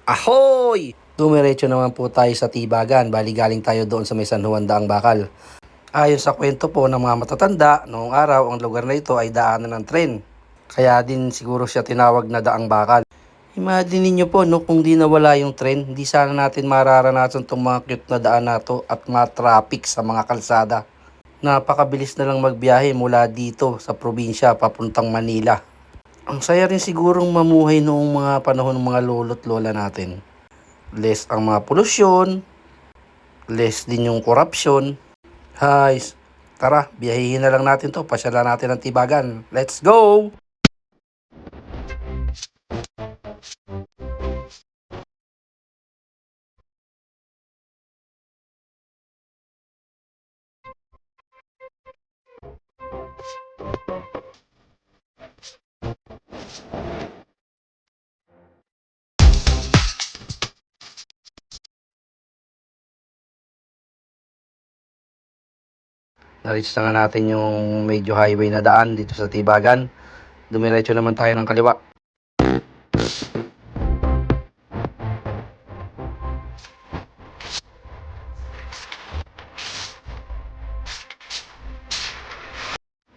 Ahoy! Dumiretso naman po tayo sa Tibagan, bali galing tayo doon sa may San Juan Daang Bakal. Ayon sa kwento po ng mga matatanda, noong araw ang lugar na ito ay daanan ng tren. Kaya din siguro siya tinawag na Daang Bakal. Imagine niyo po no, kung di nawala yung tren, hindi sana natin mararanasan itong mga cute na daan na to at mga traffic sa mga kalsada. Napakabilis na lang magbiyahe mula dito sa probinsya papuntang Manila. Ang saya rin sigurong mamuhay noong mga panahon ng mga lolo't lola natin. Less ang mga polusyon, less din yung korupsyon. Guys, tara, biyahihin na lang natin to. Pasyalan natin ang Tibagan. Let's go! Na-reach na nga natin yung medyo highway na daan dito sa Tibagan. Dumiretso naman tayo ng kaliwa.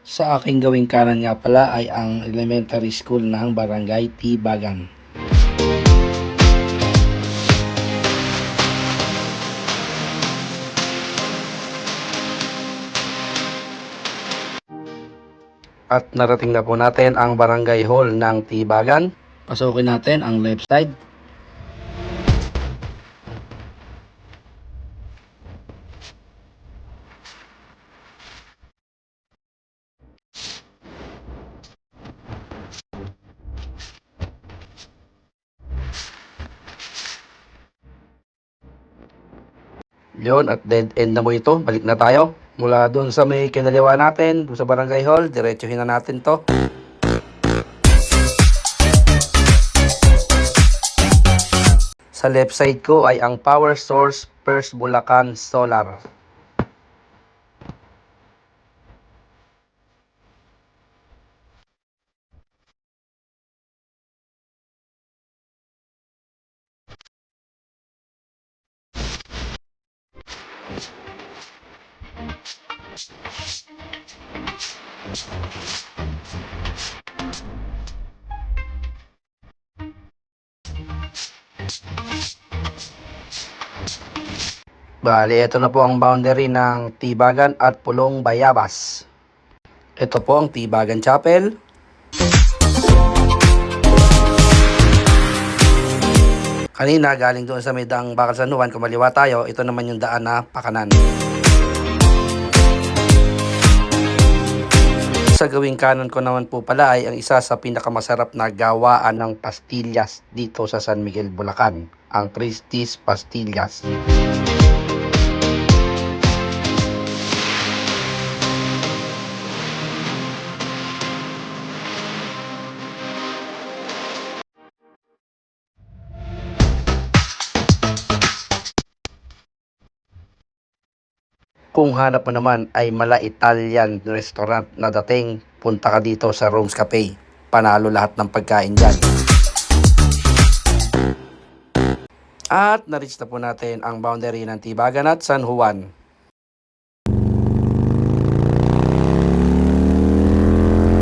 Sa aking gawing kanan nga pala ay ang elementary school ng Barangay Tibagan. At narating na po natin ang Barangay Hall ng Tibagan. Pasukin natin ang left side. Yun, at dead end na mo ito. Balik na tayo. Mula doon sa may kinaliwa natin, doon sa Barangay Hall, diretsuhin na natin to. Sa left side ko ay ang power source First Bulacan Solar. Bali, ito na po ang boundary ng Tibagan at Pulong Bayabas. Ito po ang Tibagan Chapel. Kanina, galing doon sa may Daang Bakal San Juan, kumaliwa tayo. Ito naman yung daan na pakanan. Sa gawing kanan ko naman po pala ay ang isa sa pinakamasarap na gawaan ng pastillas dito sa San Miguel, Bulacan. Ang Christie's Pastillas. Kung hanap mo naman ay mala Italian restaurant na dating, punta ka dito sa Rome's Cafe. Panalo lahat ng pagkain dyan. At na-reach na po natin ang boundary ng Tibagan at San Juan.